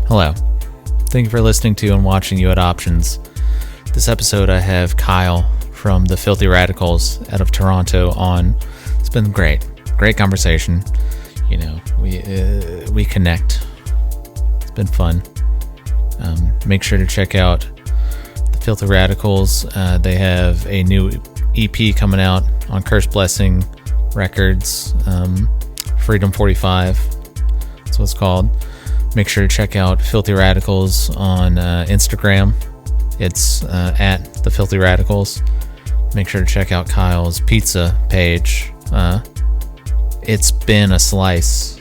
Hello. Thank you for listening to and watching You Had Options. This episode I have Kyle from the Filthy Radicals out of Toronto on. It's been great. Great conversation. You know, we connect. It's been fun. Make sure to check out the Filthy Radicals. They have a new EP coming out on Curse Blessing Records. Freedom 45. That's what it's called. Make sure to check out Filthy Radicals on Instagram. It's at the Filthy Radicals. Make sure to check out Kyle's pizza page. It's been a slice.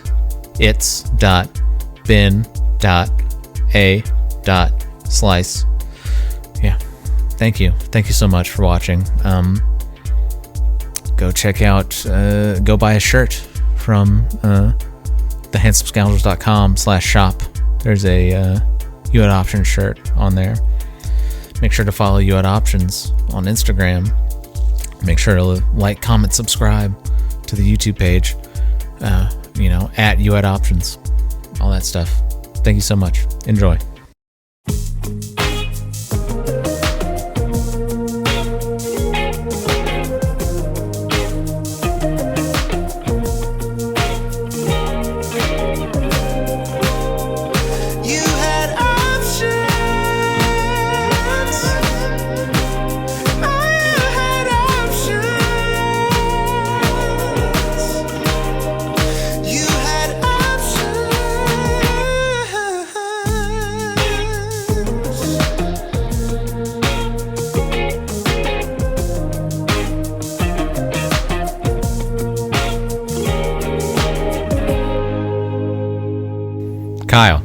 It's.been.a.slice. Yeah. Thank you. Thank you so much for watching. Go check out, go buy a shirt from thehandsomescoundrels.com/shop. There's a You Had Options shirt on there. Make sure to follow You Had Options on Instagram. Make sure to like, comment, subscribe to the YouTube page. At You Had Options. All that stuff. Thank you so much. Enjoy. Kyle.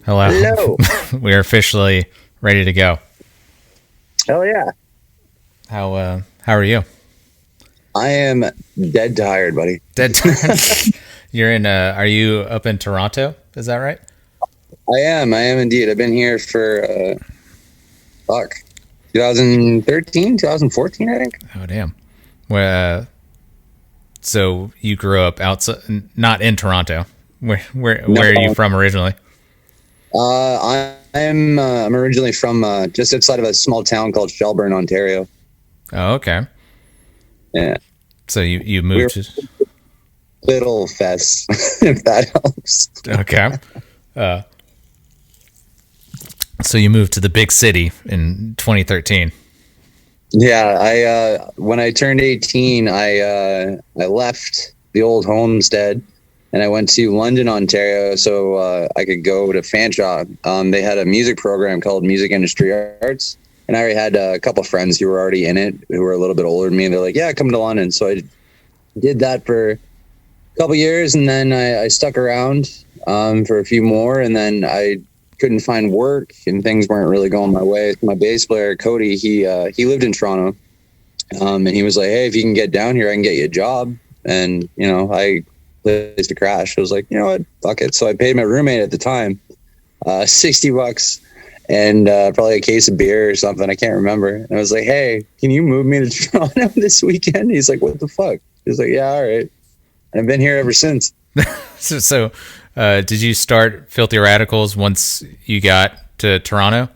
Hello. We are officially ready to go. Hell yeah. How are you? I am dead tired, buddy. Dead tired. You're in are you up in Toronto? Is that right? I am indeed. I've been here for 2013, 2014, I think. Oh damn. Well, so you grew up outside, not in Toronto. Where are you from originally? I'm originally from just outside of a small town called Shelburne, Ontario. Oh, okay. Yeah. So you moved to Little Fest, if that helps. Okay. So you moved to the big city in 2013. Yeah, when I turned 18, I left the old homestead. And I went to London, Ontario, so I could go to Fanshawe. They had a music program called Music Industry Arts. And I already had a couple of friends who were already in it, who were a little bit older than me. And they're like, yeah, come to London. So I did that for a couple of years. And then I stuck around for a few more. And then I couldn't find work and things weren't really going my way. My bass player, Cody, he lived in Toronto. And he was like, hey, if you can get down here, I can get you a job. And, I place to crash. I was like, you know what, fuck it. So I paid my roommate at the time $60 and probably a case of beer or something. I can't remember. And I was like, hey, can you move me to Toronto this weekend? He's like, what the fuck? He's like, yeah, all right. And I've been here ever since. So did you start Filthy Radicals once you got to Toronto?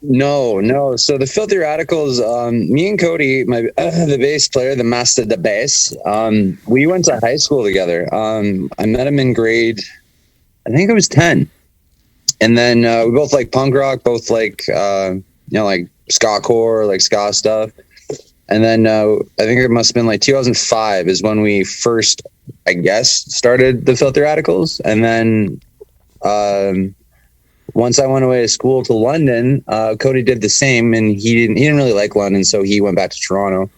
No. So the Filthy Radicals, me and Cody, the bass player, the master of the bass, we went to high school together. I met him in grade, I think it was 10. And then we both like punk rock, both like, like ska-core, like ska stuff. And then I think it must have been like 2005 is when we first, I guess, started the Filthy Radicals. And then once I went away to school to London, Cody did the same, and he didn't really like London, so he went back to Toronto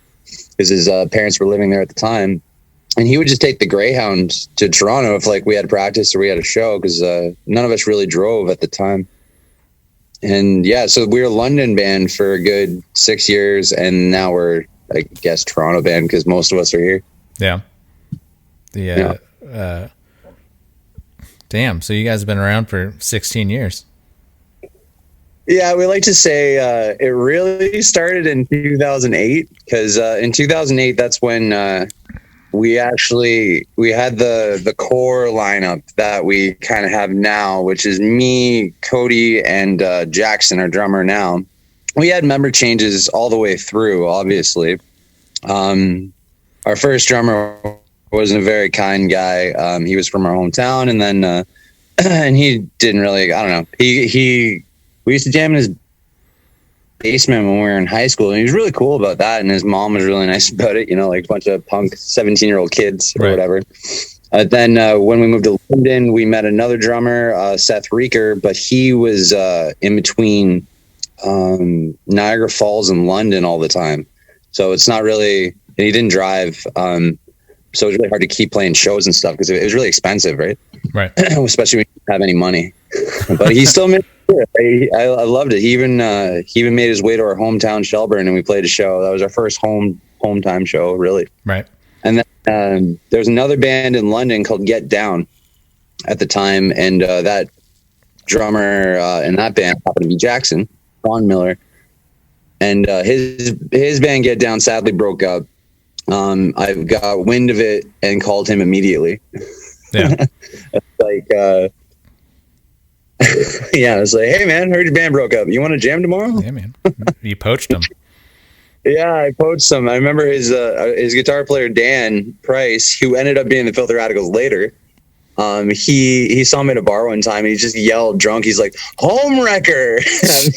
because his parents were living there at the time. And he would just take the Greyhound to Toronto if like we had practice or we had a show, because none of us really drove at the time. And yeah, so we were a London band for a good 6 years, and now we're, I guess, Toronto band because most of us are here. Yeah. Damn. So you guys have been around for 16 years. Yeah, we like to say it really started in 2008 because in 2008, that's when we had the core lineup that we kind of have now, which is me, Cody, and Jackson, our drummer now. We had member changes all the way through, obviously. Our first drummer wasn't a very kind guy. He was from our hometown, and then and he didn't really, I don't know. We used to jam in his basement when we were in high school, and he was really cool about that, and his mom was really nice about it, like a bunch of punk 17-year-old kids or whatever. Then when we moved to London, we met another drummer, Seth Reeker, but he was in between Niagara Falls and London all the time, so it's not really, and he didn't drive, so it was really hard to keep playing shows and stuff because it was really expensive, right Especially when you don't have any money. But he still made it. I loved it. He even made his way to our hometown Shelburne, and we played a show. That was our first home-time show, really. Right. And then there was another band in London called Get Down at the time, and that drummer in that band happened to be Jackson, Ron Miller. And his band Get Down sadly broke up. I got wind of it and called him immediately. Yeah. Like, yeah, I was like, hey man, heard your band broke up. You want to jam tomorrow? Yeah, man. You poached him. Yeah, I poached him. I remember his guitar player, Dan Price, who ended up being the Filthy Radicals later. He saw me at a bar one time and he just yelled drunk. He's like, home wrecker.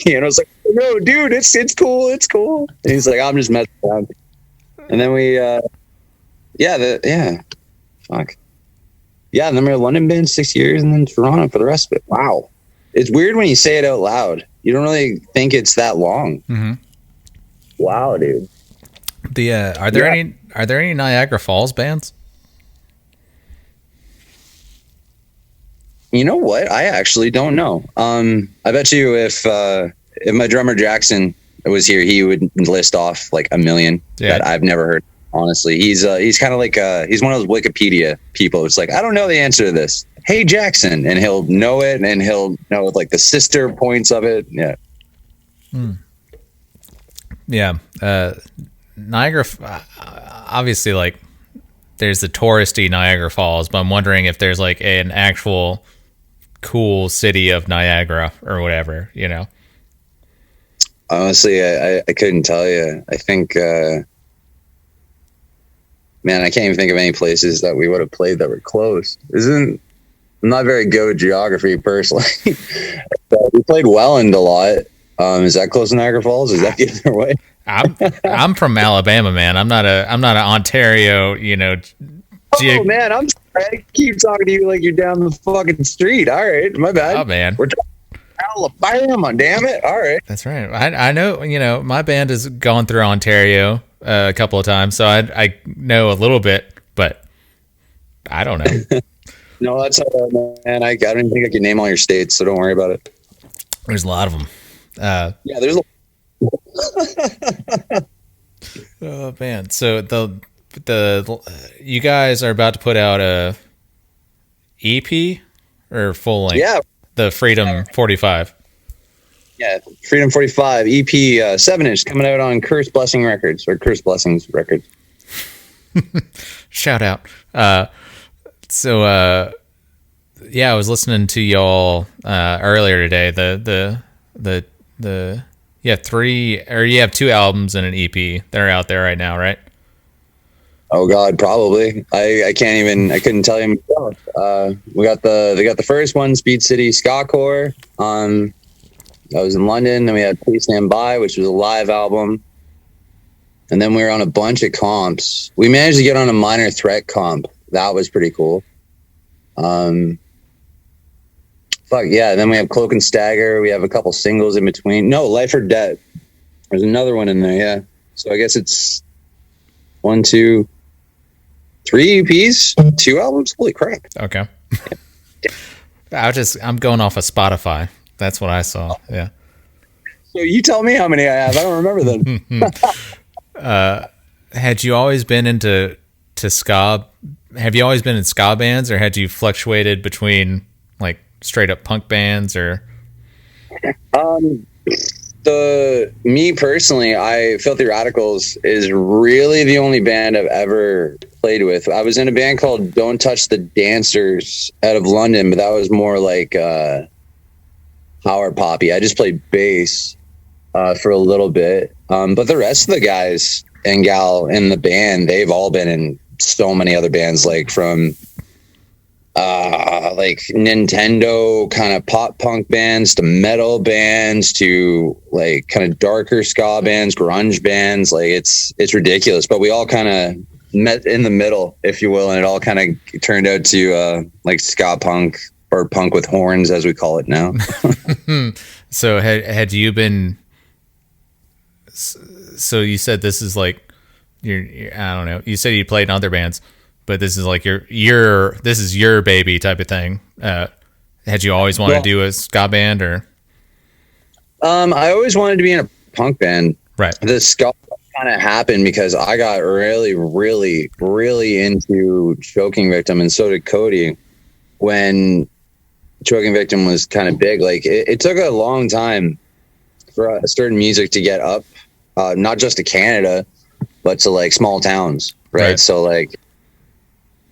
And I was like, no, dude, it's cool. It's cool. And he's like, I'm just messing around. And then fuck. Yeah, and then we were London band 6 years, and then Toronto for the rest of it. Wow, it's weird when you say it out loud. You don't really think it's that long. Mm-hmm. Wow, dude. Are there any Niagara Falls bands? You know what? I actually don't know. I bet you if my drummer Jackson was here, he would list off like a million that I've never heard. Honestly, he's kind of like he's one of those Wikipedia people. It's like, I don't know the answer to this. Hey, Jackson, and he'll know it, and he'll know like the sister points of it. Yeah. Yeah. Niagara, obviously, like there's the touristy Niagara Falls, but I'm wondering if there's like an actual cool city of Niagara or whatever. Honestly, I couldn't tell you. I think. Man, I can't even think of any places that we would have played that were close. I'm not very good with geography personally. But we played Welland a lot. Is that close to Niagara Falls? Is that getting their way? I'm from Alabama, man. I'm not an Ontario, Oh man, I'm sorry. I keep talking to you like you're down the fucking street. All right, my bad. Oh man, we're Alabama, damn it. All right, that's right. I know. My band has gone through Ontario a couple of times, so I know a little bit, but I don't know. No, that's all right, man. I don't even think I can name all your states, so don't worry about it. There's a lot of them. Yeah, there's. Oh man, so the you guys are about to put out a EP or full length? Yeah, the Freedom 45. Yeah, Freedom 45 EP 7-inch coming out on Curse Blessings Records. Shout out. Yeah, I was listening to y'all earlier today. You have 2 albums and an EP that are out there right now, right? Oh God, probably. I couldn't tell you myself. They got the first one, Speed City Ska-core. I was in London. Then we had Please Stand By, which was a live album. And then we were on a bunch of comps. We managed to get on a Minor Threat comp. That was pretty cool. Then we have Cloak and Stagger. We have a couple singles in between. No, Life or Death. There's another one in there, yeah. So I guess it's 1, 2, 3 EPs, 2 albums. Holy crap. Okay. I'm going off of Spotify. That's what I saw. Yeah. So you tell me how many I have. I don't remember them. Had you always been into ska? Have you always been in ska bands, or had you fluctuated between like straight up punk bands, or? me personally, Filthy Radicals is really the only band I've ever played with. I was in a band called Don't Touch the Dancers out of London, but that was more like power poppy. I just played bass for a little bit. But the rest of the guys and gal in the band, they've all been in so many other bands, like from like Nintendo kind of pop punk bands to metal bands to like kind of darker ska bands, grunge bands. Like it's ridiculous, but we all kind of met in the middle, if you will, and it all kind of turned out to like ska-punk, or punk with horns, as we call it now. So had you been? So you said this is like your I don't know. You said you played in other bands, but this is like this is your baby type of thing. Had you always wanted to do a ska band, or? I always wanted to be in a punk band. Right. The ska kind of happened because I got really, really, really into Choking Victim, and so did Cody. When Choking Victim was kind of big, like it took a long time for certain music to get up, not just to Canada, but to like small towns, right? So like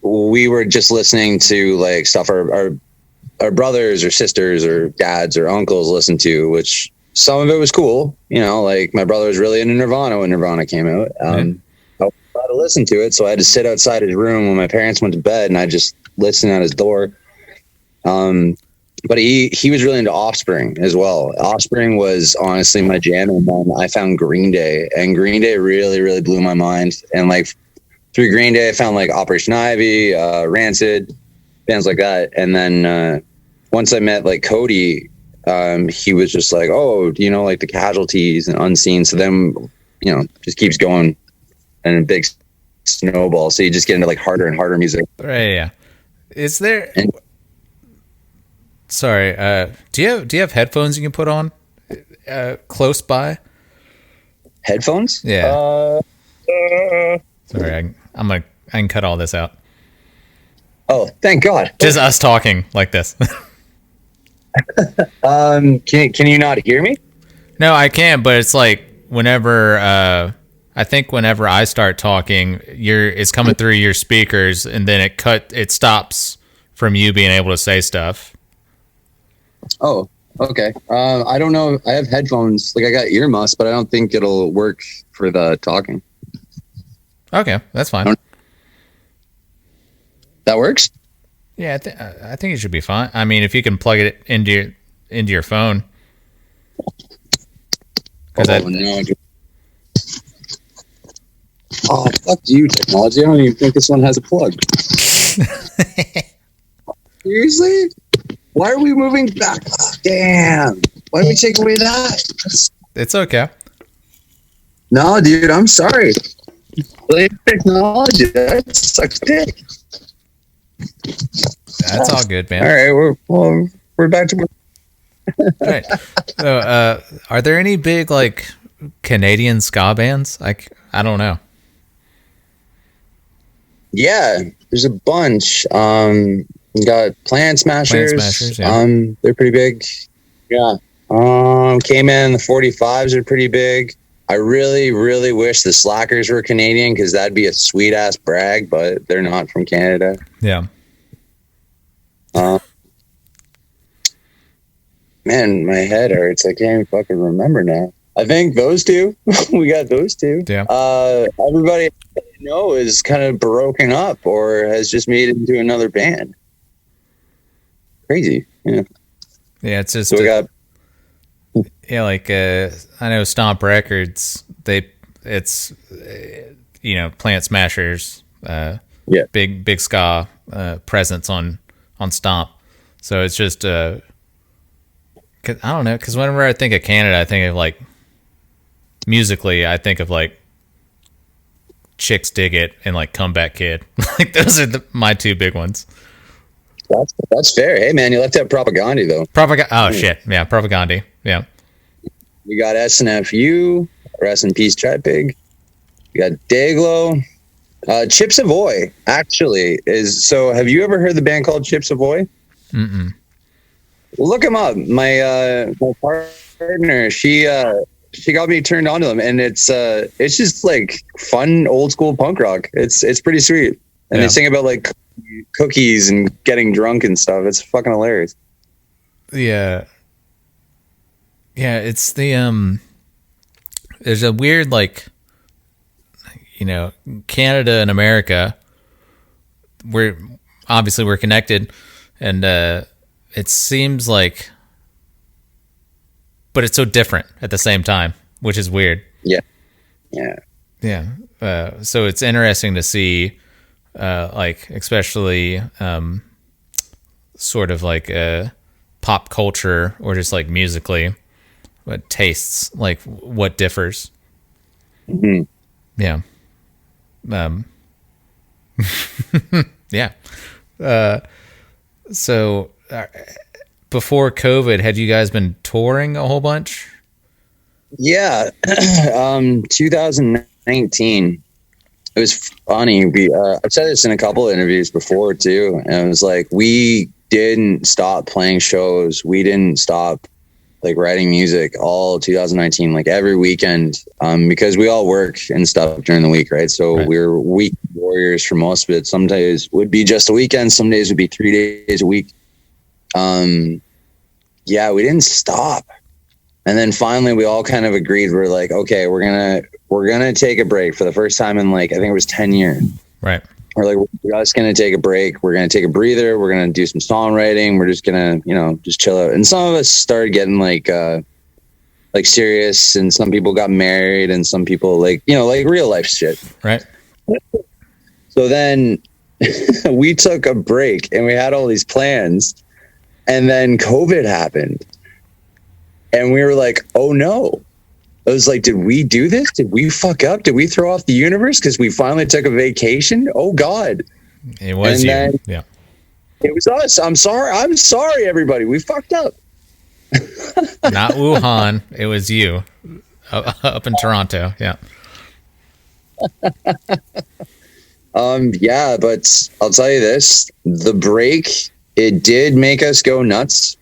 we were just listening to like stuff our brothers or sisters or dads or uncles listened to, which some of it was cool, you know, like my brother was really into Nirvana when Nirvana came out. I was allowed to listen to it, so I had to sit outside his room when my parents went to bed, and I just listened at his door. But he was really into Offspring as well. Offspring was honestly my jam, and then I found Green Day, and Green Day really, really blew my mind. And like through Green Day, I found like Operation Ivy, Rancid, bands like that. And then once I met like Cody, he was just like, "Oh, do you know like the Casualties and Unseen?" So then, you know, just keeps going, and a big snowball. So you just get into like harder and harder music. Right. Yeah. Is there? Sorry. Do you have headphones you can put on close by? Headphones? Yeah. Sorry, I can cut all this out. Oh, thank God! Just us talking like this. Can you not hear me? No, I can, but it's like whenever I think whenever I start talking, it's coming through your speakers, and then it stops from you being able to say stuff. Oh, okay. I don't know. I have headphones. Like I got earmuffs, but I don't think it'll work for the talking. Okay, that's fine. That works? Yeah, I think it should be fine. I mean, if you can plug it into your phone. No. Oh, fuck you, technology. I don't even think this one has a plug. Seriously? Why are we moving back? Oh, damn. Why did we take away that? It's okay. No, dude, I'm sorry. Technology, that sucks dick. That's all good, man. All right, we're back to work. All right. So, are there any big like Canadian ska bands? I don't know. Yeah, there's a bunch. We got Plant Smashers. Yeah. They're pretty big. Yeah. K-Man, the 45s are pretty big. I really, really wish the Slackers were Canadian, because that'd be a sweet ass brag, but they're not from Canada. Yeah. Man, my head hurts. I can't even fucking remember now. I think those two. We got those two. Yeah. Everybody I know is kind of broken up or has just made it into another band. Crazy. Yeah. Yeah, it's just so we got. Yeah, like I know Stomp Records. It's Plant Smashers. Big ska presence on Stomp. So it's just I don't know, because whenever I think of Canada, I think of like musically, I think of like Chicks Dig It and like Comeback Kid. Like those are my two big ones. That's fair. Hey man, you left out Propaganda though. Oh shit, yeah, Propaganda. Yeah. We got SNFU, Rest in Peace Trap Pig. We got Dayglow. Chips Ahoy actually is. So have you ever heard the band called Chips Ahoy? Mm-mm. Look them up. My partner partner, she got me turned on to them, and it's just like fun old school punk rock. It's pretty sweet, and they sing about like cookies and getting drunk and stuff. It's fucking hilarious. Yeah, it's the there's a weird, like, Canada and America, we're connected, and it seems like, but it's so different at the same time, which is weird. Yeah. So it's interesting to see, like, especially sort of like pop culture, or just like musically, what tastes, like what differs. Mm-hmm. Yeah. Yeah. So before COVID, had you guys been touring a whole bunch? Yeah. 2019. It was funny. I've said this in a couple of interviews before too. And it was like, we didn't stop playing shows. We didn't stop like writing music all 2019, like every weekend, because we all work and stuff during the week. Right. So we're week warriors for most of it. Some days would be just a weekend. Some days would be 3 days a week. Yeah, we didn't stop. And then finally we all kind of agreed. We're like, okay, we're going to take a break for the first time in, like, I think it was 10 years. Right. We're like, we're just going to take a break. We're going to take a breather. We're going to do some songwriting. We're just going to, just chill out. And some of us started getting like serious, and some people got married, and some people like real life shit. Right. So then we took a break, and we had all these plans, and then COVID happened, and we were like, oh no. I was like, did we do this? Did we fuck up? Did we throw off the universe because we finally took a vacation? Oh God. It was you. Yeah. It was us. I'm sorry, everybody. We fucked up. Not Wuhan. It was you up in Toronto. Yeah. Yeah, but I'll tell you this, the break, it did make us go nuts.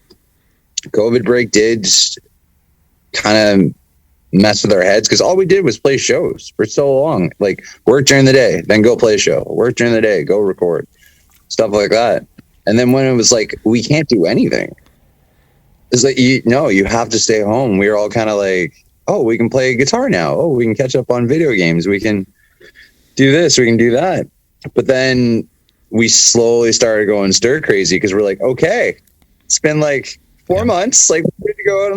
COVID break did kind of mess with our heads, because all we did was play shows for so long. Like, work during the day, then go play a show, work during the day, go record, stuff like that. And then when it was like, we can't do anything, it's like, you have to stay home. We were all kind of like, oh, we can play guitar now. Oh, we can catch up on video games. We can do this, we can do that. But then we slowly started going stir crazy, because we're like, okay, it's been like 4 months, like, we're ready to go out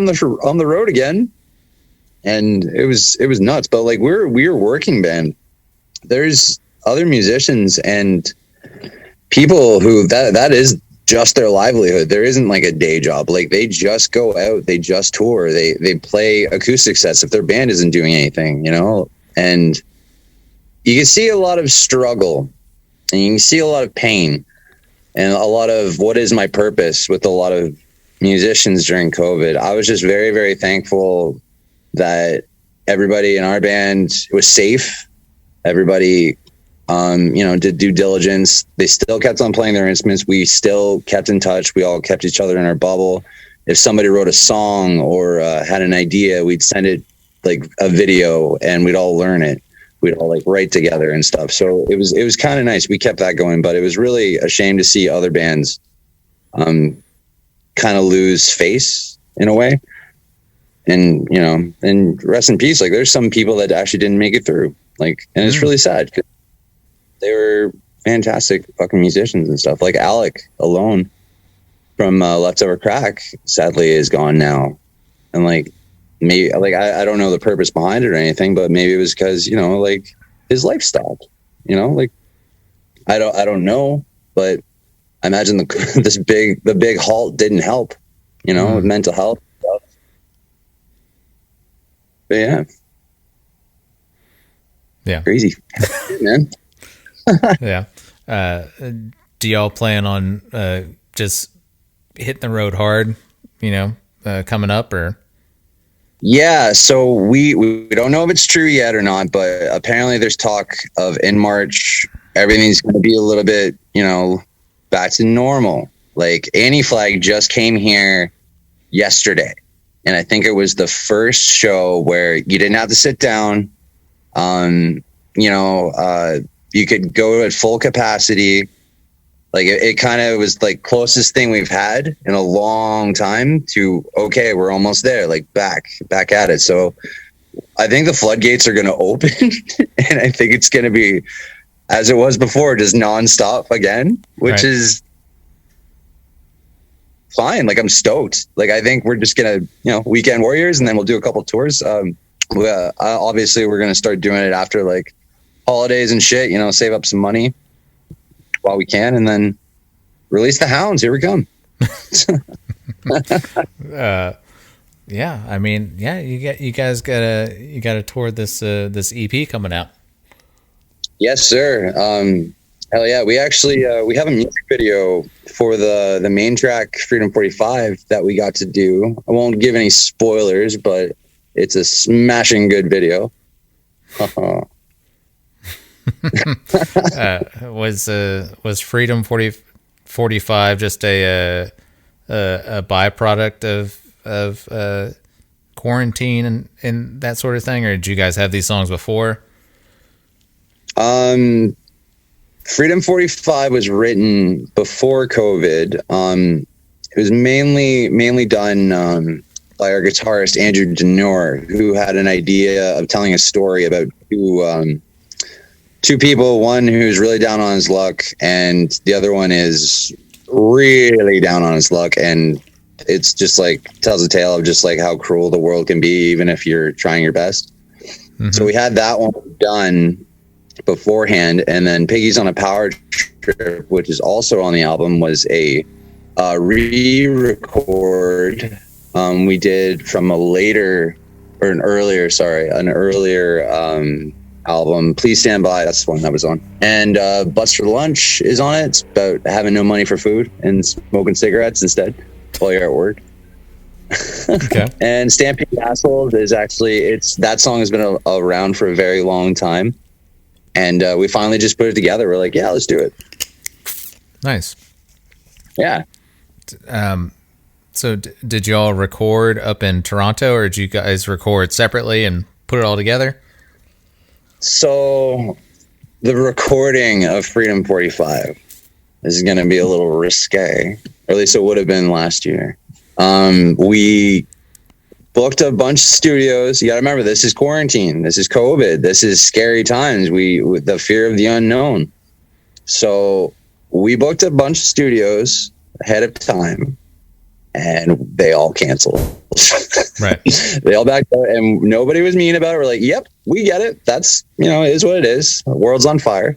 on the road again. And it was nuts. But like, we're a working band. There's other musicians and people who that is just their livelihood. There isn't like a day job. Like, they just go out, they just tour, they play acoustic sets if their band isn't doing anything, and you can see a lot of struggle, and you can see a lot of pain, and a lot of what is my purpose with a lot of musicians during COVID. I was just very, very thankful that everybody in our band was safe. Everybody, did due diligence. They still kept on playing their instruments. We still kept in touch. We all kept each other in our bubble. If somebody wrote a song or had an idea, we'd send it like a video, and we'd all learn it. We'd all like write together and stuff. So it was kind of nice. We kept that going, but it was really a shame to see other bands kind of lose face in a way. And, and rest in peace. Like, there's some people that actually didn't make it through. Like, and it's really sad, because they were fantastic fucking musicians and stuff. Like Alec alone from Leftover Crack, sadly, is gone now. And like, maybe, like, I don't know the purpose behind it or anything, but maybe it was because, like, his life stopped, like, I don't know, but I imagine the big halt didn't help, with mental health stuff. But yeah, crazy, man. Yeah. Do y'all plan on just hitting the road hard, coming up, or? Yeah, so we don't know if it's true yet or not, but apparently there's talk of in March everything's going to be a little bit, back to normal. Like, Annie Flag just came here yesterday. And I think it was the first show where you didn't have to sit down. You could go at full capacity. Like it kind of was like closest thing we've had in a long time to, okay, we're almost there, like back at it. So I think the floodgates are going to open and I think it's going to be, as it was before, just nonstop again, which is fine. Like I'm stoked. Like I think we're just going to, weekend warriors, and then we'll do a couple tours. Obviously we're going to start doing it after like holidays and shit, save up some money while we can, and then release the hounds. Here we come. You guys got a tour this EP coming out. Yes, sir. Hell yeah. We actually, we have a music video for the main track, Freedom 45, that we got to do. I won't give any spoilers, but it's a smashing good video. Was Freedom 45 just a byproduct of quarantine and that sort of thing, or did you guys have these songs before? Freedom 45 was written before COVID. It was mainly done by our guitarist Andrew Denore, who had an idea of telling a story about two people, one who's really down on his luck and the other one is really down on his luck, and it's just like tells a tale of just like how cruel the world can be even if you're trying your best. Mm-hmm. So we had that one done beforehand, and then Piggy's on a Power Trip, which is also on the album, was a re-record we did from an earlier album, Please Stand By. That's the one that was on. And Bust for Lunch is on it. It's about having no money for food and smoking cigarettes instead while you're at work. Okay. And Stampede Assholes is actually, that song has been around for a very long time. And we finally just put it together. We're like, yeah, let's do it. Nice. Yeah. So did you all record up in Toronto, or did you guys record separately and put it all together? So the recording of Freedom 45 is going to be a little risque, or at least it would have been last year. We booked a bunch of studios. You got to remember, this is quarantine. This is COVID. This is scary times. With the fear of the unknown. So we booked a bunch of studios ahead of time, and they all canceled. Right. They all backed out, and nobody was mean about it. We're like, yep, we get it. That's, it is what it is. The world's on fire.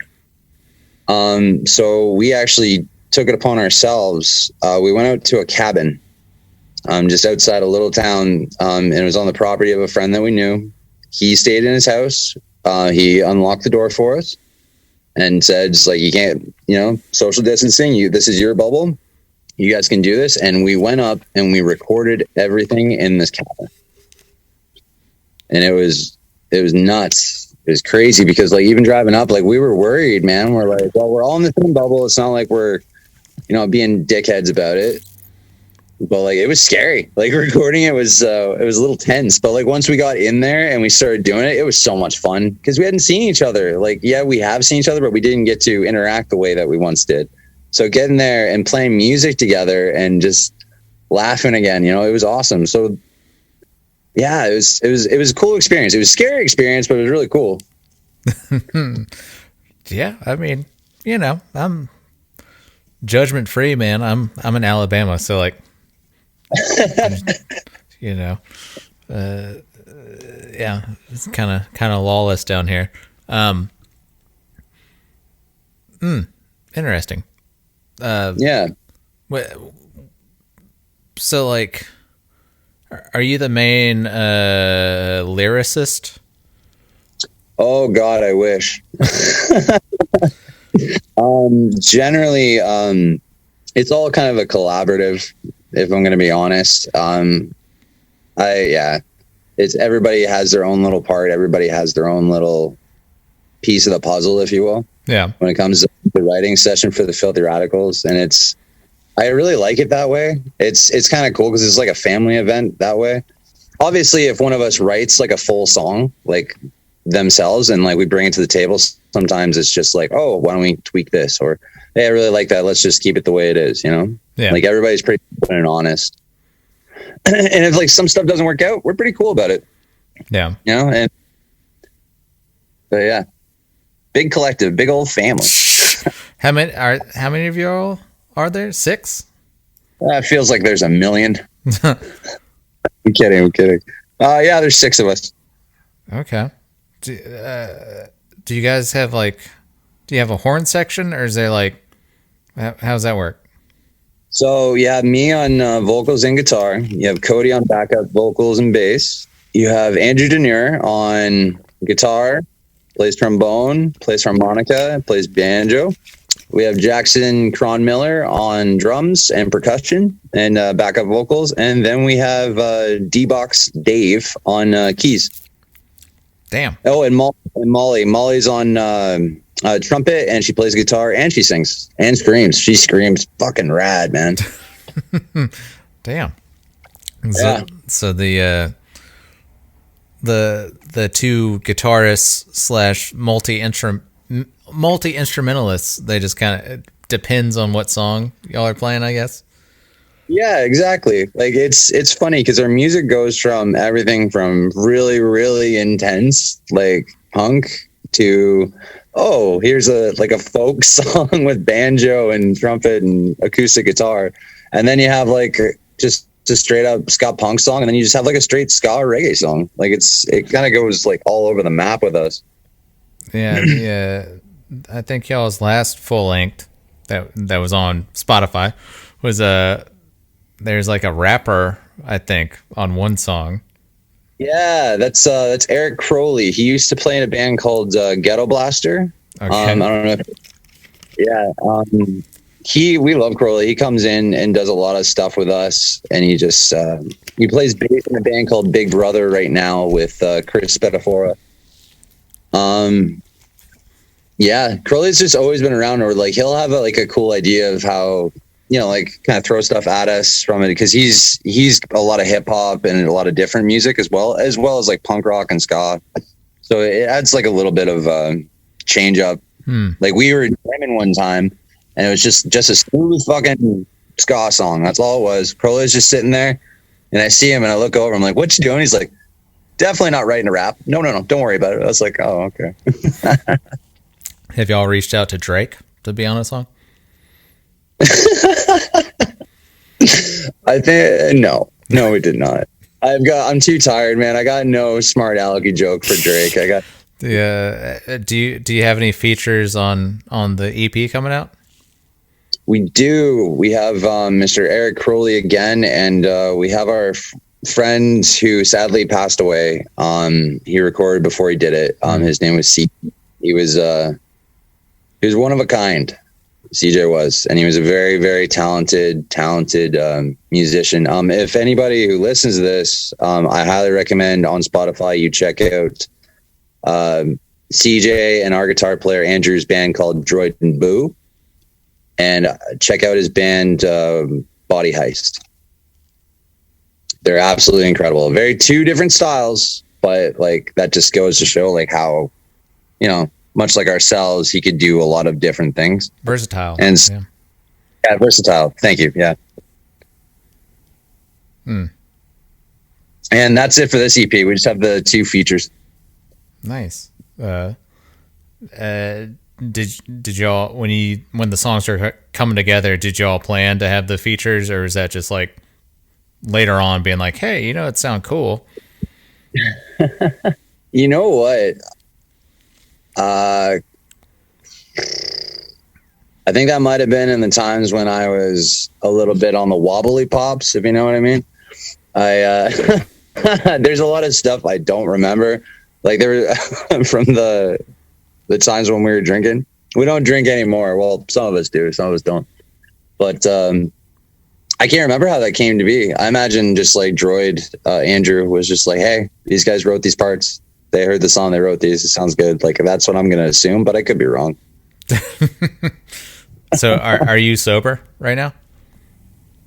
So we actually took it upon ourselves. We went out to a cabin, just outside a little town. And it was on the property of a friend that we knew. He stayed in his house. He unlocked the door for us and said, just like, you can't, social distancing, this is your bubble. You guys can do this. And we went up and we recorded everything in this cabin. And it was nuts. It was crazy because like even driving up, like we were worried, man. We're like, well, we're all in the same bubble. It's not like we're, being dickheads about it. But like, it was scary. Like recording it was a little tense, but like once we got in there and we started doing it, it was so much fun because we hadn't seen each other. Like, yeah, we have seen each other, but we didn't get to interact the way that we once did. So getting there and playing music together and just laughing again, it was awesome. So yeah, it was a cool experience. It was a scary experience, but it was really cool. Yeah. I mean, I'm judgment free, man. I'm in Alabama. So like, yeah, it's kind of lawless down here. Interesting. Yeah. So like, are you the main lyricist? Oh God, I wish. Generally, it's all kind of a collaborative, if I'm going to be honest. It's everybody has their own little part. Everybody has their own little piece of the puzzle, if you will. Yeah. When it comes to the writing session for the Filthy Radicals. And I really like it that way. It's kind of cool because it's like a family event that way. obviously if one of us writes like a full song, like themselves, and like we bring it to the table, sometimes it's just like, oh, why don't we tweak this? Or, hey, I really like that. Let's just keep it the way it is, you know? Yeah. Like everybody's pretty open and honest. And if like some stuff doesn't work out, we're pretty cool about it. Yeah. You know? And but yeah. Big collective, big old family. How many of you all are there? 6? It feels like there's a million. I'm kidding. Yeah, there's 6 of us. Okay. Do you guys have do you have a horn section, or is there how's that work? So you have me on vocals and guitar. You have Cody on backup vocals and bass. You have Andrew Denier on guitar, plays trombone, plays harmonica, plays banjo. We have Jackson Cron-Miller on drums and percussion and backup vocals. And then we have D-Box Dave on keys. Damn. Oh, and Molly. Molly's on trumpet, and she plays guitar, and she sings and screams. She screams fucking rad, man. Damn. Yeah. So the 2 guitarists / multi-instrumentalists, they just kind of depends on what song y'all are playing, I guess. Yeah, exactly. Like it's funny because our music goes from everything from really, really intense, like punk, to here's a folk song with banjo and trumpet and acoustic guitar, and then you have like just a straight up ska-punk song, and then you just have like a straight ska reggae song. Like it kind of goes like all over the map with us. Yeah. I think y'all's last full length that was on Spotify was there's like a rapper, I think, on one song. Yeah, that's Eric Crowley. He used to play in a band called Ghetto Blaster. Okay. I don't know. We love Crowley. He comes in and does a lot of stuff with us, and he just he plays bass in a band called Big Brother right now with Chris Spatafora. Yeah, Crowley's just always been around, or like he'll have a cool idea of how, you know, like kind of throw stuff at us from it, because he's a lot of hip hop and a lot of different music as well as like punk rock and ska. So it adds like a little bit of change up. Like we were jamming one time, and it was just a smooth fucking ska song. That's all it was. Crowley's just sitting there, and I see him and I look over. I'm like, "What you doing?" He's like, "Definitely not writing a rap. No, don't worry about it." I was like, "Oh, okay." Have y'all reached out to Drake to be on a song? I think no, we did not. I'm too tired, man. I got no smart alecky joke for Drake. Yeah. Do you have any features on the EP coming out? We do. We have Mr. Eric Crowley again, and we have our friend who sadly passed away. He recorded before he did it. His name was C. He was one of a kind. CJ was, and he was a very, very talented musician. If anybody who listens to this, I highly recommend on Spotify you check out CJ and our guitar player Andrew's band called Droid and Boo, and check out his band Body Heist. They're absolutely incredible. Very 2 different styles, but like that just goes to show like how, you know, much like ourselves, he could do a lot of different things. Versatile. And yeah, versatile. Thank you. Yeah. And that's it for this EP. We just have the 2 features. Nice. Did y'all, when the songs are coming together, did y'all plan to have the features, or is that just like later on being like, hey, you know, it sound cool? You know what? I think that might have been in the times when I was a little bit on the wobbly pops, if you know what I mean. There's a lot of stuff I don't remember. Like there were from the times when we were drinking. We don't drink anymore. Well, some of us do, some of us don't. But I can't remember how that came to be. I imagine just like Droid, Andrew was just like, hey, these guys wrote these parts. They heard the song, they wrote these. It sounds good. Like that's what I'm going to assume, but I could be wrong. So are you sober right now?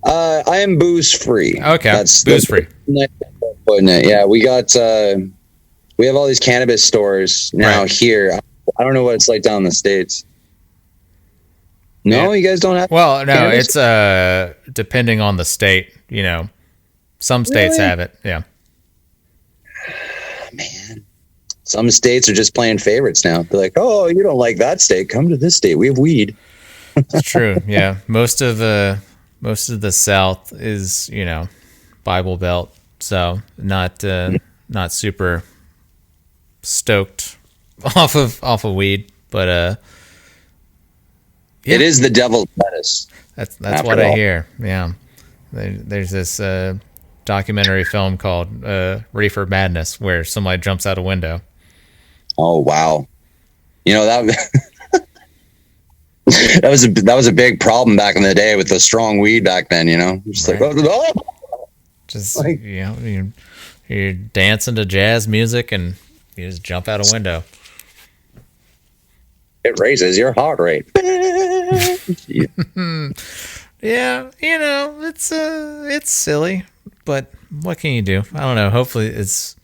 I am booze free. Okay, That's booze free. putting it. Yeah, we have all these cannabis stores now here. I don't know what it's like down in the States. No, you guys don't have. Well, no, cannabis? it's depending on the state. Some states Really? have it. Yeah. Man, some states are just playing favorites now. They're like, oh, you don't like that state? Come to this state. We have weed. It's true. Yeah. Most of the South is, Bible Belt. So not super stoked off of weed, but yeah. It is the devil's lettuce. That's what I hear. Yeah. There's this documentary film called Reefer Madness where somebody jumps out a window. Oh wow. That that was a big problem back in the day with the strong weed back then, Just Right. like, oh. Just you're dancing to jazz music and you just jump out a window. It raises your heart rate. Yeah, it's silly, but what can you do? I don't know. Hopefully it's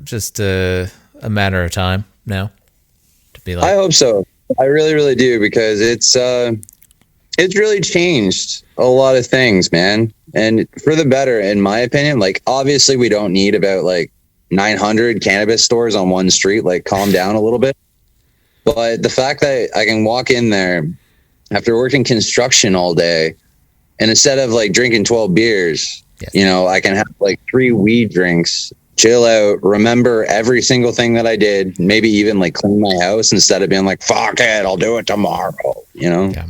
just a matter of time now to be like. I hope so. I really, really do, because it's really changed a lot of things, man. And for the better, in my opinion. Like, obviously we don't need about like 900 cannabis stores on one street. Like, calm down a little bit. But the fact that I can walk in there after working construction all day, and instead of like drinking 12 beers, Yes. I can have like 3 weed drinks, chill out, remember every single thing that I did, maybe even like clean my house instead of being like, fuck it, I'll do it tomorrow, Yeah.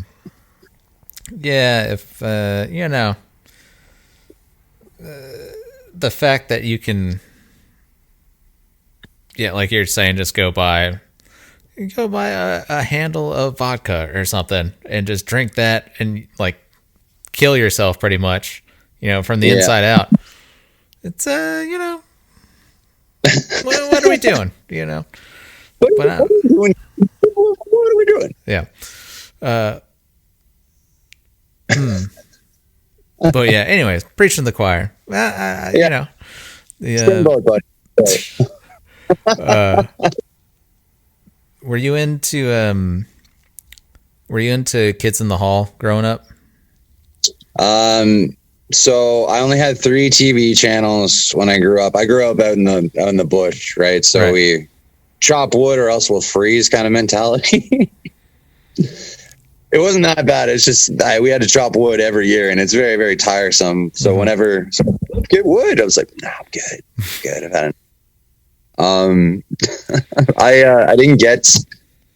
Yeah, if the fact that you can, like you're saying, just go buy a handle of vodka or something and just drink that and like kill yourself pretty much, from the inside out. It's what are we doing? What are we doing? What are we doing? Yeah. But yeah, anyways, preaching to the choir. Springboard, bud. Were you into Kids in the Hall growing up? So I only had 3 TV channels when I grew up. I grew up out in the bush, right? So Right. we chop wood or else we'll freeze kind of mentality. It wasn't that bad. It's just we had to chop wood every year, and it's very, very tiresome. So whenever let's get wood, I was like, no, I'm good. I've had it. I didn't get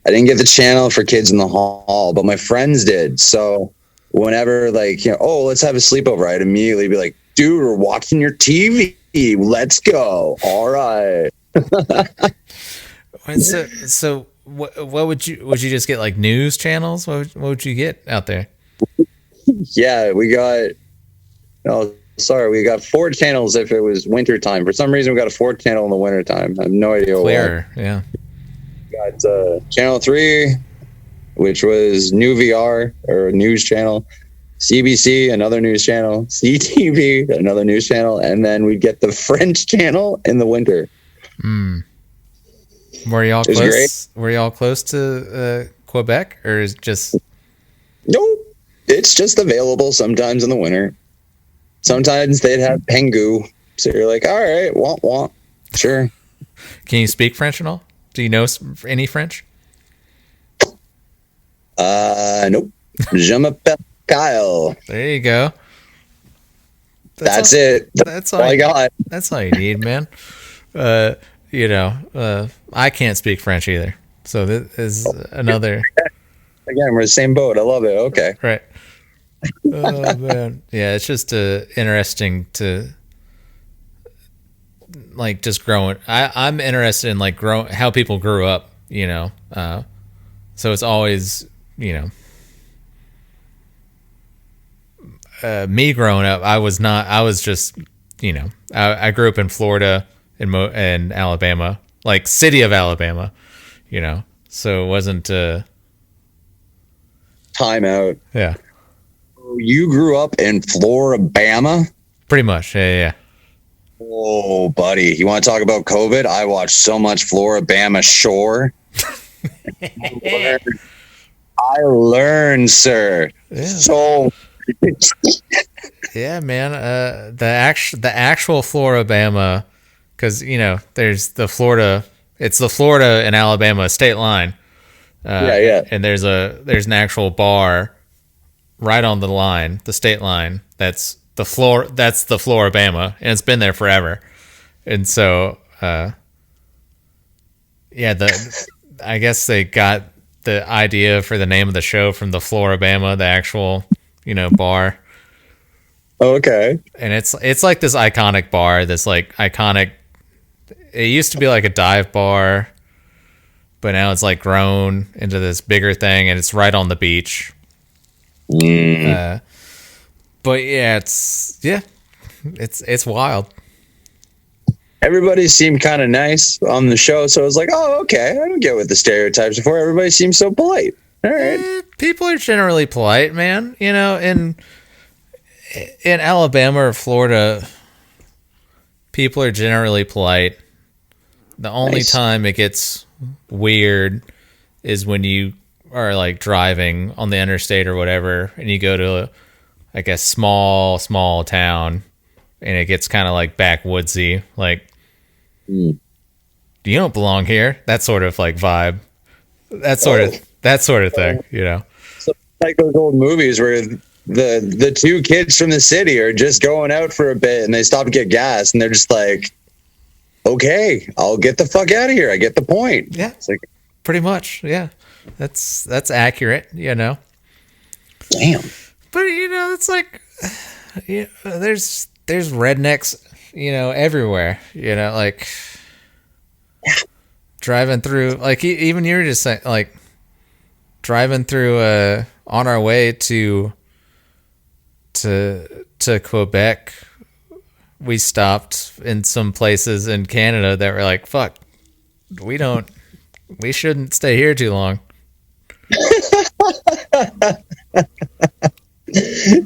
the channel for Kids in the Hall, but my friends did. So whenever let's have a sleepover, I'd immediately be like, dude, we're watching your TV. Let's go. All right. So what would you just get, like news channels? What would you get out there? Yeah, we got 4 channels if it was winter time. For some reason, we got a 4th channel in the winter time. I have no idea Clearer, yeah. We got channel 3, which was New VR or news channel. CBC, another news channel. CTV, another news channel, and then we'd get the French channel in the winter. Were y'all was close? great. Were y'all close to Quebec, or is just? Nope, it's just available sometimes in the winter. Sometimes they'd have Pengu, so you're like, all right, womp, sure. Can you speak French at all? Do you know any French? Nope. Je m'appelle Kyle. There you go. That's it. That's all I got. That's all you need, man. I can't speak French either, so this is another. Again, we're the same boat. I love it. Okay. Right. Oh man, yeah. It's just interesting to like just growing. I'm interested in like how people grew up. So it's always me growing up. I was just I grew up in Florida and Alabama, like city of Alabama. So it wasn't. Time out. Yeah. You grew up in Floribama? Pretty much, yeah. Oh, buddy, you want to talk about COVID? I watched so much Floribama Shore. I learned, sir. Yeah. So Yeah, man. The actual Floribama, because there's the Florida. It's the Florida and Alabama state line. yeah. And there's an actual bar right on the line, the state line. That's the Floribama, and it's been there forever. And so, I guess they got the idea for the name of the show from the Floribama, the actual bar. Okay. And it's like this iconic bar, this like iconic. It used to be like a dive bar, but now it's like grown into this bigger thing, and it's right on the beach. But yeah, it's wild. Everybody seemed kind of nice on the show, so I was like, oh, okay. I don't get what the stereotypes are for. Everybody seems so polite. All right. People are generally polite, man. In Alabama or Florida, people are generally polite. The only time it gets weird is when you are like driving on the interstate or whatever, and you go to like a small town, and it gets kind of like backwoodsy, like you don't belong here. That sort of like vibe. That sort of thing, So like those old movies where the two kids from the city are just going out for a bit, and they stop to get gas, and they're just like, okay, I'll get the fuck out of here. I get the point. Yeah, it's like, pretty much. Yeah, that's accurate. Damn. But it's like, there's rednecks, everywhere. Like driving through, like even you were just saying, like driving through on our way to Quebec. We stopped in some places in Canada that were like, fuck, we shouldn't stay here too long.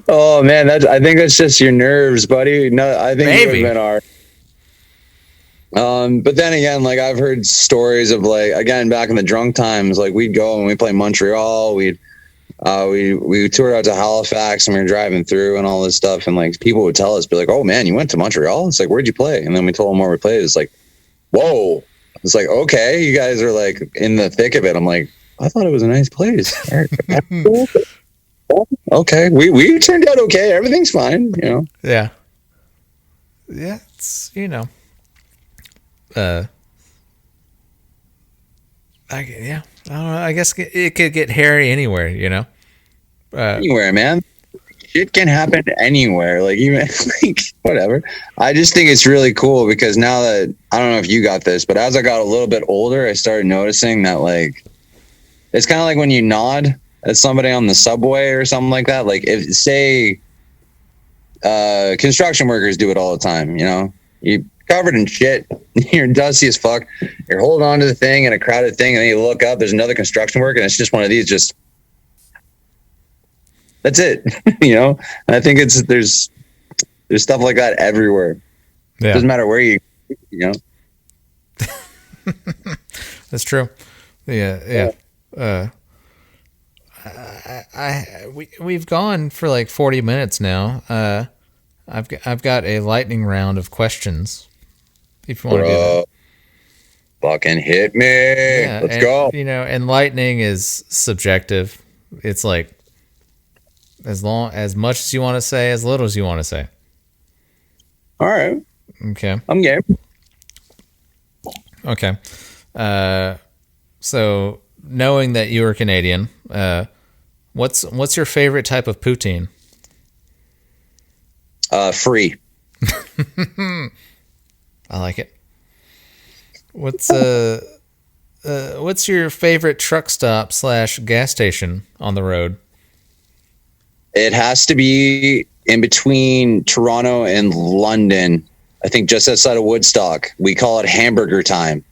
Oh man, I think that's just your nerves, buddy. No, I think it would have been our. But then again, like I've heard stories of like, again, back in the drunk times, like we'd go and we play Montreal, we toured out to Halifax, and we were driving through and all this stuff, and like people would tell us, be like, oh man, you went to Montreal? It's like, where'd you play? And then we told them where we played. It's like, whoa. It's like, okay, you guys are like in the thick of it. I'm like, I thought it was a nice place. Okay, we turned out okay. Everything's fine, Yeah, it's I don't know. I guess it could get hairy anywhere, anywhere, man. Shit can happen anywhere. Like even like whatever. I just think it's really cool because now that I don't know if you got this, but as I got a little bit older, I started noticing that like it's kind of like when you nod at somebody on the subway or something like that. Like if say construction workers do it all the time, you covered in shit, you're dusty as fuck, you're holding on to the thing in a crowded thing, and then you look up, there's another construction worker, and it's just one of these, just that's it. And I think there's stuff like that everywhere. Yeah. It doesn't matter where you That's true. Yeah. We've gone for like 40 minutes now. I've got a lightning round of questions. If you want to do that. Fucking hit me. Yeah, Let's go. And lightning is subjective. It's like as much as you want to say, as little as you want to say. All right. Okay. I'm game. Okay. So knowing that you are Canadian, what's your favorite type of poutine? Free. I like it. What's your favorite truck stop / gas station on the road? It has to be in between Toronto and London. I think just outside of Woodstock. We call it hamburger time.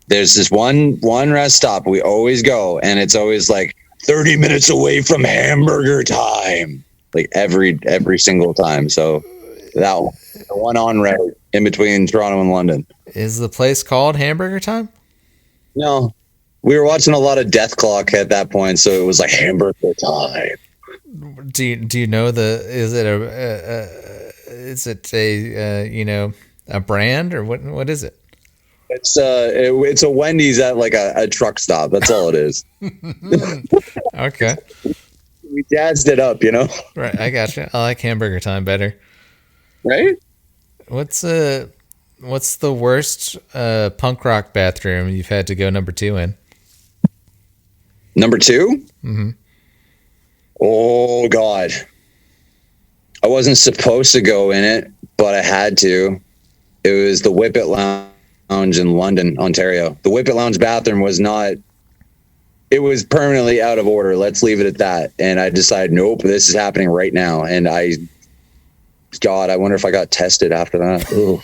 There's this one rest stop we always go, and it's always like 30 minutes away from hamburger time. Like every single time. So That one. The one on route in between Toronto and London. Is the place called Hamburger Time? No. We were watching a lot of Death Clock at that point, so it was like Hamburger Time. Do you know is it a brand, or what is it? It's a Wendy's at like a truck stop. That's all it is. Okay. We jazzed it up, Right, I gotcha. I like Hamburger Time better. Right? What's the worst punk rock bathroom you've had to go number 2 in? Number 2? Mm-hmm. Oh God. I wasn't supposed to go in it, but I had to. It was the Whippet Lounge in London, Ontario. The Whippet Lounge bathroom was it was permanently out of order. Let's leave it at that. And I decided, nope, this is happening right now. And I wonder if I got tested after that. Ooh.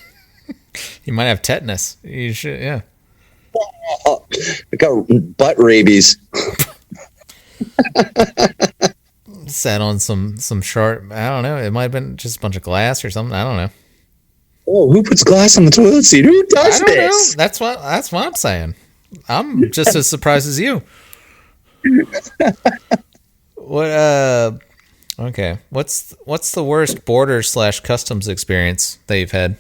You might have tetanus. You should, yeah. I got butt rabies. Sat on some sharp, I don't know. It might have been just a bunch of glass or something. I don't know. Oh, who puts glass on the toilet seat? Who does this? Know. That's what I'm saying. I'm just as surprised as you. What? Okay. What's the worst border/customs experience that you've had?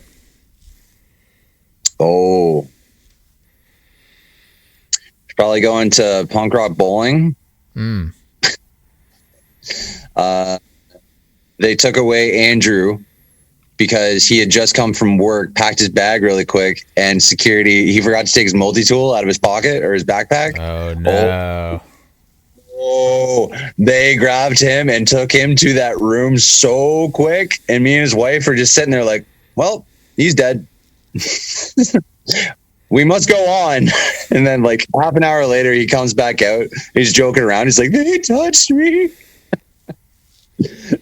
Oh, probably going to punk rock bowling. They took away Andrew because he had just come from work, packed his bag really quick, and he forgot to take his multi-tool out of his pocket or his backpack. Oh no. Oh, they grabbed him and took him to that room so quick, and me and his wife are just sitting there like, well, he's dead. We must go on. And then like half an hour later, he comes back out. He's joking around. He's like, they touched me.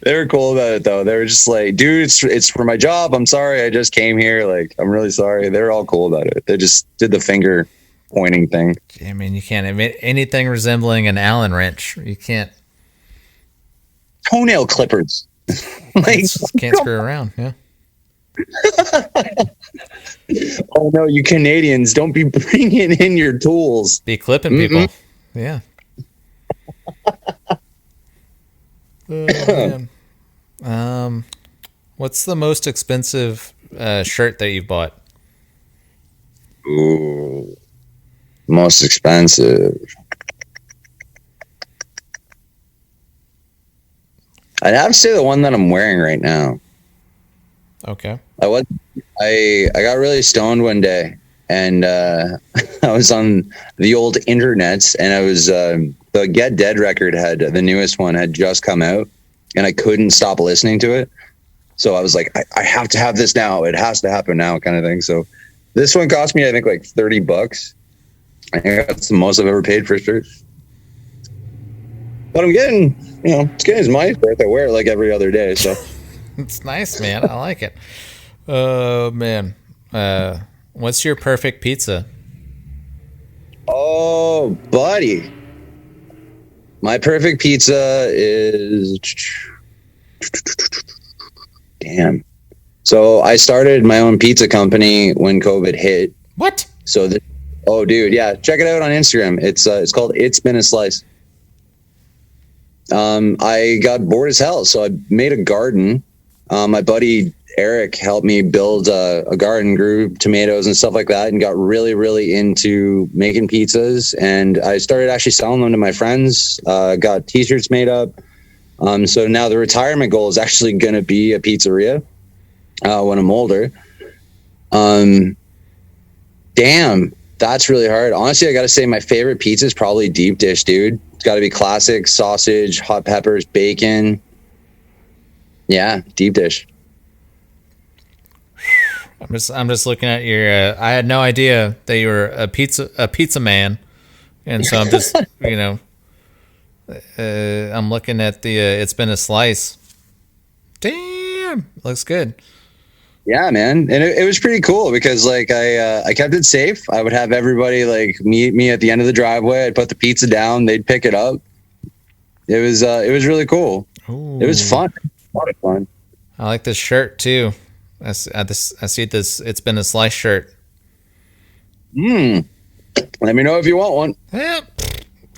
They were cool about it though. They were just like, dude, it's for my job. I'm sorry. I just came here. Like, I'm really sorry. They're all cool about it. They just did the finger pointing thing. I mean, you can't admit anything resembling an Allen wrench. You can't. Toenail clippers. Like, can't screw around. Yeah. Oh no, you Canadians, don't be bringing in your tools. Be clipping people. Yeah. Oh, man. What's the most expensive shirt that you've bought? Ooh, most expensive. I'd have to say the one that I'm wearing right now. Okay. I got really stoned one day, and I was on the old internets, and I was the Get Dead record the newest one had just come out, and I couldn't stop listening to it. So I was like, I have to have this now. It has to happen now, kind of thing. So this one cost me, I think, like $30. I think that's the most I've ever paid for a shirt. But I'm getting, it's getting his money's worth. I wear it like every other day, so. It's nice, man. I like it. Oh, man. What's your perfect pizza? Oh, buddy. My perfect pizza is... Damn. So I started my own pizza company when COVID hit. What? So, oh, dude, yeah. Check it out on Instagram. It's called It's Been a Slice. I got bored as hell, so I made a garden. My buddy Eric helped me build a garden, grew tomatoes and stuff like that, and got really, really into making pizzas. And I started actually selling them to my friends, got t-shirts made up. So now the retirement goal is actually going to be a pizzeria when I'm older. Damn, that's really hard. Honestly, I got to say my favorite pizza is probably deep dish, dude. It's got to be classic sausage, hot peppers, bacon. Yeah, deep dish. I'm just looking at your. I had no idea that you were a pizza man, and so I'm just I'm looking at the. It's Been a Slice. Damn, looks good. Yeah, man, and it was pretty cool because like I kept it safe. I would have everybody like meet me at the end of the driveway. I'd put the pizza down. They'd pick it up. It was really cool. Ooh. It was fun. A lot of fun. I like this shirt too. I see this. It's been a slice shirt. Let me know if you want one.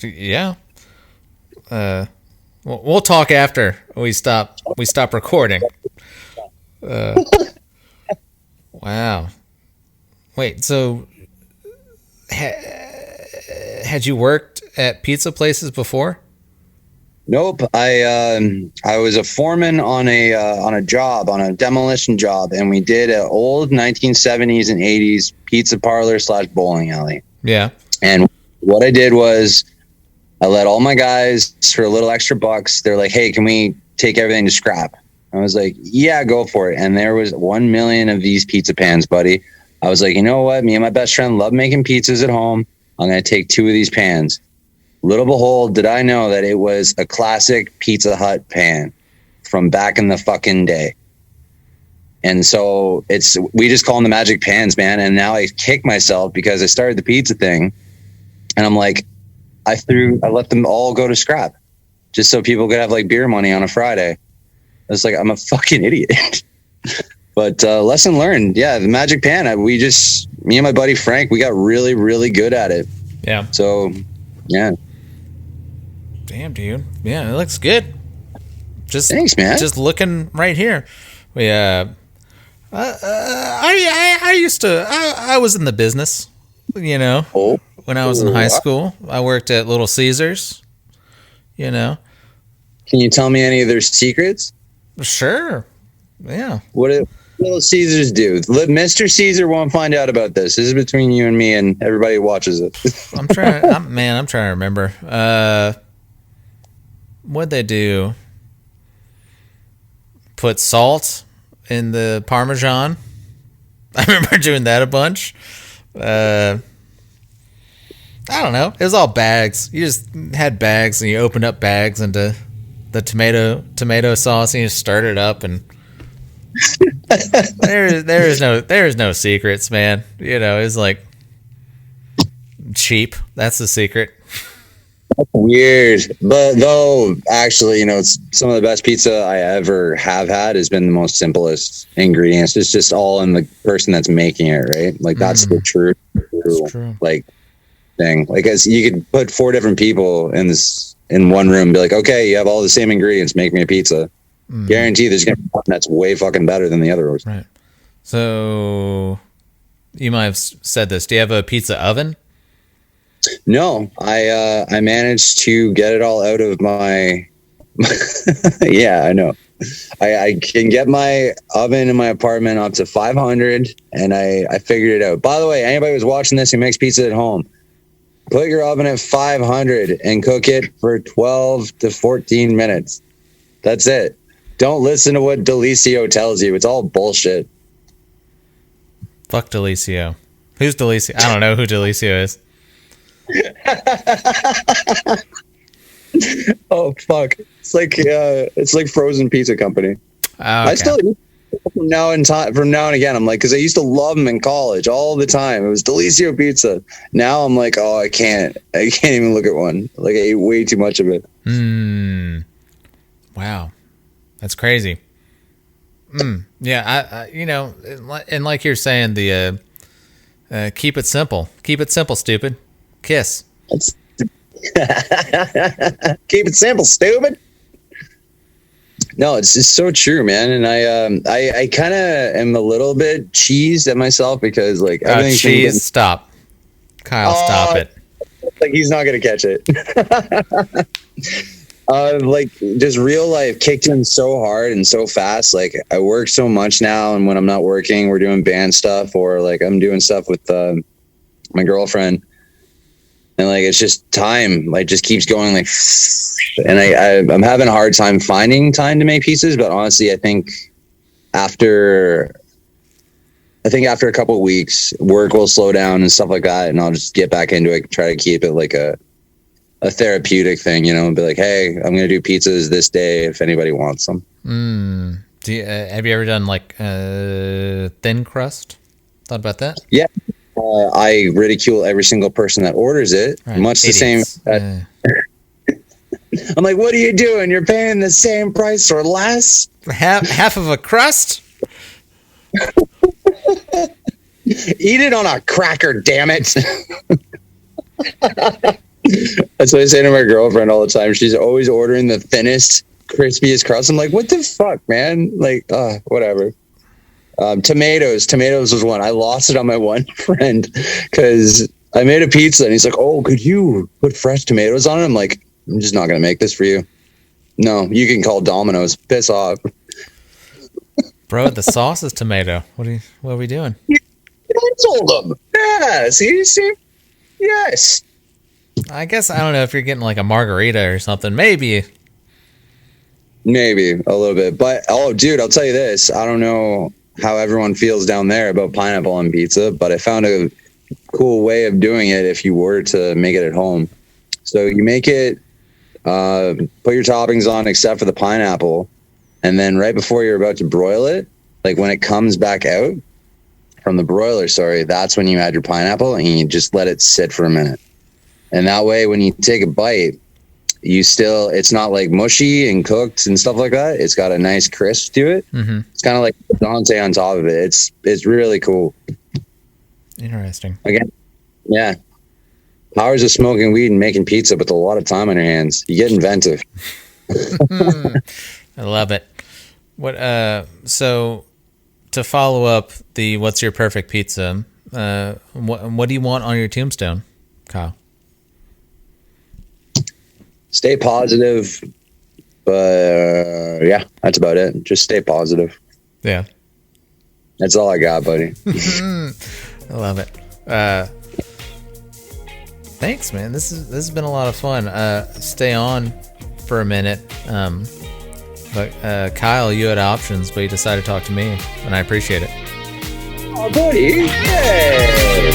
Yeah. We'll talk after we stop recording. Wow. Wait, so had you worked at pizza places before? Nope. I was a foreman on a job, on a demolition job, and we did an old 1970s and 80s pizza parlor / bowling alley. Yeah. And what I did was I let all my guys for a little extra bucks. They're like, "Hey, can we take everything to scrap?" I was like, "Yeah, go for it." And there was 1 million of these pizza pans, buddy. I was like, you know what? Me and my best friend love making pizzas at home. I'm going to take 2 of these pans. Little behold, did I know that it was a classic Pizza Hut pan from back in the fucking day. And so we just call them the magic pans, man. And now I kick myself because I started the pizza thing. And I'm like, I let them all go to scrap just so people could have like beer money on a Friday. I was like, I'm a fucking idiot. But lesson learned. Yeah, the magic pan. Me and my buddy Frank, we got really, really good at it. Yeah. So, yeah. Damn, dude. Yeah, it looks good. Thanks, man. Just looking right here. I was in the business, you know. When I was in high school, I worked at Little Caesars, you know. Can you tell me any of their secrets? Sure. Yeah. What do Little Caesars do? Mr. Caesar won't find out about this. This is between you and me and everybody who watches it. I'm trying to remember. What'd they do? Put salt in the Parmesan. I remember doing that a bunch. I don't know. It was all bags. You just had bags and you opened up bags into the tomato sauce and you just stirred it up, and there is no secrets, man. You know, it's like cheap. That's the secret. Weird. But though, actually, you know, it's some of the best pizza I ever have had has been the most simplest ingredients. It's just all in the person that's making it, right? Like that's the true like thing. Like as you could put 4 different people in one room and be like, okay, you have all the same ingredients, make me a pizza. Guarantee there's gonna be one that's way fucking better than the other ones. Right. So you might have said this. Do you have a pizza oven? No, I managed to get it all out of my. Yeah, I know. I can get my oven in my apartment up to 500, and I figured it out. By the way, anybody who's watching this who makes pizza at home, put your oven at 500 and cook it for 12 to 14 minutes. That's it. Don't listen to what Delicio tells you. It's all bullshit. Fuck Delicio. Who's Delicio? I don't know who Delicio is. Oh fuck! It's like Frozen Pizza Company. Okay. I still eat from now and again. I'm like, because I used to love them in college all the time. It was Delicio pizza. Now I'm like, oh, I can't even look at one. Like I ate way too much of it. Wow, that's crazy. Yeah, I you know, and like you're saying, the keep it simple, stupid. Kiss. Keep it simple, stupid. No, it's just so true, man. And I kind of am a little bit cheesed at myself because like everything's stop, Kyle, stop it. Like he's not gonna catch it. Like just real life kicked in so hard and so fast. Like I work so much now, and when I'm not working, we're doing band stuff or like I'm doing stuff with my girlfriend. And like it's just time, like just keeps going, like, and I'm having a hard time finding time to make pieces. But honestly, I think after a couple of weeks, work will slow down and stuff like that, and I'll just get back into it. Try to keep it like a therapeutic thing, you know, and be like, hey, I'm gonna do pizzas this day if anybody wants them. Have you ever done like thin crust? Thought about that? Yeah. I ridicule every single person that orders it. Right. Much the same. I'm like, what are you doing? You're paying the same price or less? Half of a crust? Eat it on a cracker, damn it. That's what I say to my girlfriend all the time. She's always ordering the thinnest, crispiest crust. I'm like, what the fuck, man? Like, whatever. Tomatoes was one. I lost it on my one friend because I made a pizza and he's like, oh, could you put fresh tomatoes on it? I'm like, I'm just not going to make this for you. No, you can call Domino's. Piss off. Bro, the sauce is tomato. What are we doing? I told him. Yeah, see? Yes. I guess, I don't know if you're getting like a margarita or something. Maybe a little bit. But, oh, dude, I'll tell you this. I don't know how everyone feels down there about pineapple on pizza, but I found a cool way of doing it if you were to make it at home. So you make it, put your toppings on except for the pineapple, and then right before you're about to broil it, like when it comes back out from the broiler, that's when you add your pineapple and you just let it sit for a minute. And that way, when you take a bite, it's not like mushy and cooked and stuff like that. It's got a nice crisp to it. Mm-hmm. It's kind of like Dante on top of it. It's really cool. Interesting. Again, yeah. Hours of smoking weed and making pizza with a lot of time on your hands. You get inventive. I love it. So to follow up what's your perfect pizza? What do you want on your tombstone, Kyle? Stay positive, but yeah, that's about it. Just stay positive. Yeah, that's all I got, buddy. I love it. Thanks, man. This has been a lot of fun. Stay on for a minute, but Kyle, you had options, but you decided to talk to me, and I appreciate it. Oh, buddy. Hey.